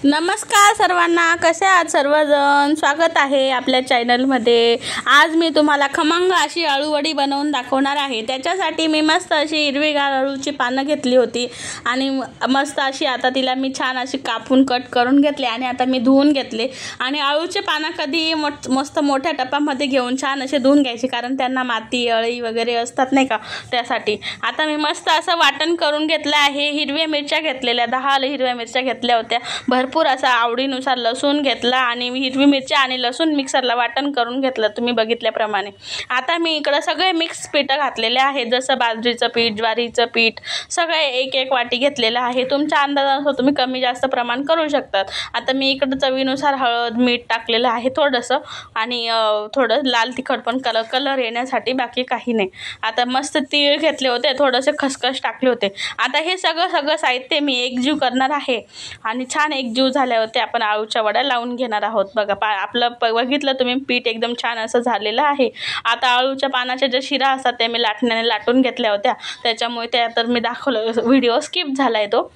नमस्कार सर्वांना, कसे आहात सर्वजण। स्वागत आहे आपल्या चॅनलमध्ये। आज मी तुम्हाला खमंग अशी अळूवडी बनवून दाखवणार आहे। त्याच्यासाठी मी मस्त अशी हिरवीगार अळूची पानं घेतली होती आणि मस्त अशी आता तिला मी छान अशी कापून कट करून घेतले आणि आता मी धुवून घेतले। आणि अळूचे पानं कधी मस्त मोठ्या टपामध्ये घेऊन छान असे धुवून घ्यायचे, कारण त्यांना माती अळी वगैरे असतात नाही का, त्यासाठी। आता मी मस्त असं वाटण करून घेतलं आहे। हिरव्या मिरच्या घेतलेल्या 10 हिरव्या मिरच्या घेतल्या होत्या। भरपूर असा आवडीनुसार लसूण घेतला आणि हिरवी मिरची आणि लसूण मिक्सरला वाटण करून घेतलं तुम्ही बघितल्याप्रमाणे। आता मी इकडे सगळे मिक्स पीठ घातलेले आहेत, जसं बाजरीचं पीठ, ज्वारीचं पीठ, सगळे एक वाटी घेतलेलं आहे। तुमच्या अंदाजानुसार तुम्ही कमी जास्त प्रमाण करू शकतात। आता मी इकडे चवीनुसार हळद मीठ टाकलेलं आहे थोडंसं, आणि थोडं लाल तिखट पण कलर येण्यासाठी, बाकी काही नाही। आता मस्त तीळ घेतले होते, थोडेसे खसखस टाकले होते। आता हे सगळं साहित्य मी एकजीव करणार आहे आणि छान एकजीव झाल्यावरती आपण आळूच्या वड्या लावून घेणार आहोत। बघा आपलं बघितलं तुम्ही, पीठ एकदम छान असं झालेलं आहे। आता अळूच्या पानाच्या ज्या शिरा असतात त्या मी लाटण्याने लाटून घेतल्या होत्या, त्याच्यामुळे त्या तर मी दाखवलं, व्हिडिओ स्किप झालाय तो।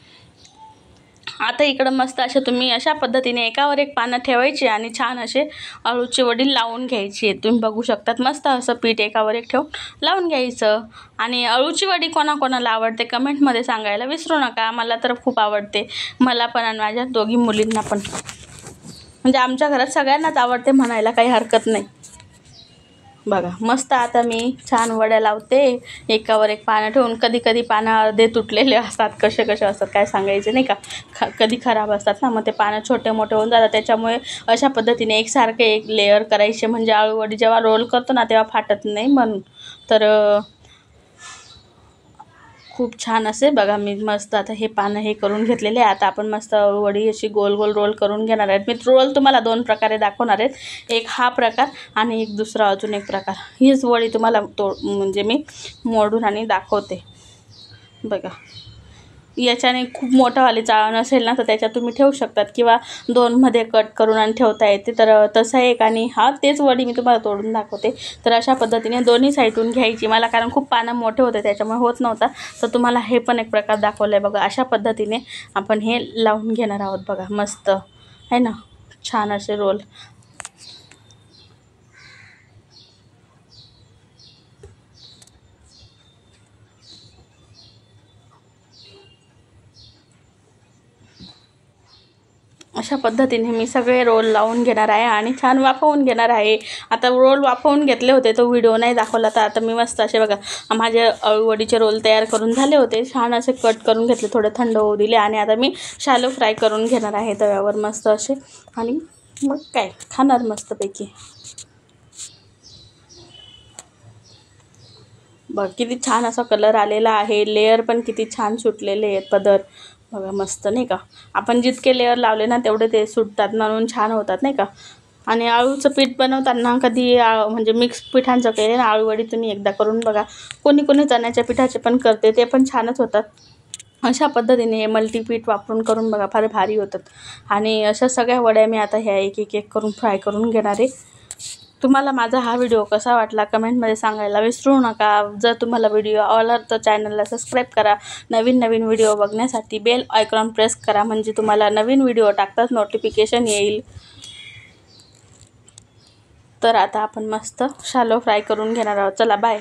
आता इकडं मस्त असे तुम्ही अशा पद्धतीने एकावर एक पानं ठेवायची आणि छान असे अळूची वडी लावून घ्यायची। तुम्ही बघू शकतात, मस्त असं पीठ एकावर एक ठेवून लावून घ्यायचं। आणि अळूची वडी कोणाकोणाला आवडते कमेंटमध्ये सांगायला विसरू नका। मला तर खूप आवडते, मला पण आणि माझ्या दोघी मुलींना पण, म्हणजे आमच्या घरात सगळ्यांनाच आवडते म्हणायला काही हरकत नाही। बघा मस्त आता मी छान वड्या लावते, एकावर एक पानं ठेवून। कधी पानं अर्धे तुटलेले असतात, कसे असतात काय सांगायचे नाही का, कधी खराब असतात ना, मग ते पानं छोटे मोठे होऊन जातात। त्याच्यामुळे अशा पद्धतीने एकसारखे एक लेअर करायचे, म्हणजे अळूवडी जेव्हा रोल करतो ना तेव्हा फाटत नाही म्हणून। तर खूप छान असे बघा, मी मस्त आता हे पानं हे करून घेतलेले। आता आपण मस्त अळूवडी अशी गोल गोल रोल करून घेणार आहेत। मी रोल तुम्हाला 2 प्रकारे दाखवणार आहेत, एक हा प्रकार आणि एक दुसरा अजून एक प्रकार। हीच वडी तुम्हाला म्हणजे मी मोडून आणि दाखवते। बघा याच्याने खूप मोठंवाली चाळण असेल ना तर त्याच्यात तुम्ही ठेवू शकतात, किंवा 2 मध्ये कट करून आणि ठेवता येते। तर तसं एक, आणि हा तेच वडी मी तुम्हाला तोडून दाखवते। तर अशा पद्धतीने दोन्ही साईडून घ्यायची, मला कारण खूप पानं मोठे होते त्याच्यामुळे होत नव्हता, तर तुम्हाला हे पण एक प्रकार दाखवला आहे। बघा अशा पद्धतीने आपण हे लावून घेणार आहोत। बघा मस्त आहे ना, छान असे रोल। अशा पद्धतीने मी सगळे रोल लावून घेणार आहे आणि छान वाफवून घेणार आहे। आता रोल वाफवून घेतले होते, तो व्हिडिओ नाही दाखवला, तर आता मी मस्त असे बघा माझे अळूवडीचे रोल तयार करून झाले होते। छान असे कट करून घेतले, थोडे थंड होऊ दिले आणि आता मी शॅलो फ्राय करून घेणार आहे तव्यावर मस्त असे, आणि मग काय खाणार मस्तपैकी। बघ किती छान असा कलर आलेला आहे, लेअर पण किती छान सुटलेले आहेत पदर। बघा मस्त नाही का, आपण जितके लेअर लावले ना तेवढे ते सुटतात, म्हणून छान होतात नाही का। आणि अळूचं पीठ बनवताना कधी म्हणजे मिक्स पिठांचं केले ना अळूवडी, तुम्ही एकदा करून बघा। कोणी चण्याच्या पिठाचे पण करते, ते पण छानच होतात। अशा पद्धतीने हे मल्टीपीठ वापरून करून बघा, फार भारी होतात। आणि अशा सगळ्या वड्या मी आता ह्या एक करून फ्राय करून घेणार आहे। तुम्हाला माझा हा व्हिडिओ कसा वाटला कमेंटमध्ये सांगायला विसरू नका। जर तुम्हाला व्हिडिओ आवडला तर चॅनलला सबस्क्राईब करा। नवीन व्हिडिओ बघण्यासाठी बेल आयकॉन प्रेस करा, म्हणजे तुम्हाला नवीन व्हिडिओ टाकताच नोटिफिकेशन येईल। तर आता आपण मस्त शॅलो फ्राय करून घेणार आहोत। चला बाय।